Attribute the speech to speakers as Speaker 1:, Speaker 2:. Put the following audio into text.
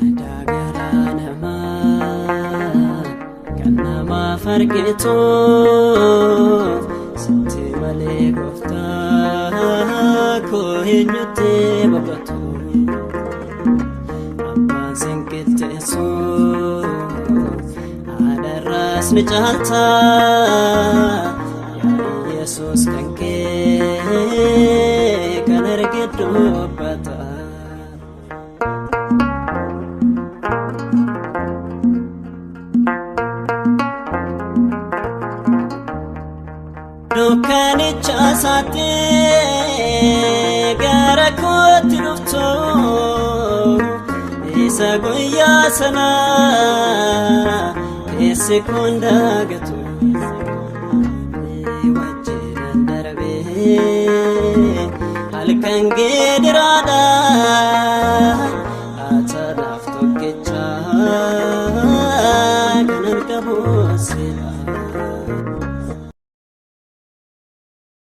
Speaker 1: Madagaranama kanama fargeto sitti malee gooftaa koo eenyutti babatu abbaan sinqixxeessu haadharraas ni caalta yaa Yesuus kan kee kan arge dubbata. Dukkani chaasate gara kootti dhuftu isa guyyaa sana keessi kun daagatu wajjin darbee halkan geediraadha atanaaf tokkicha kan argamu sila.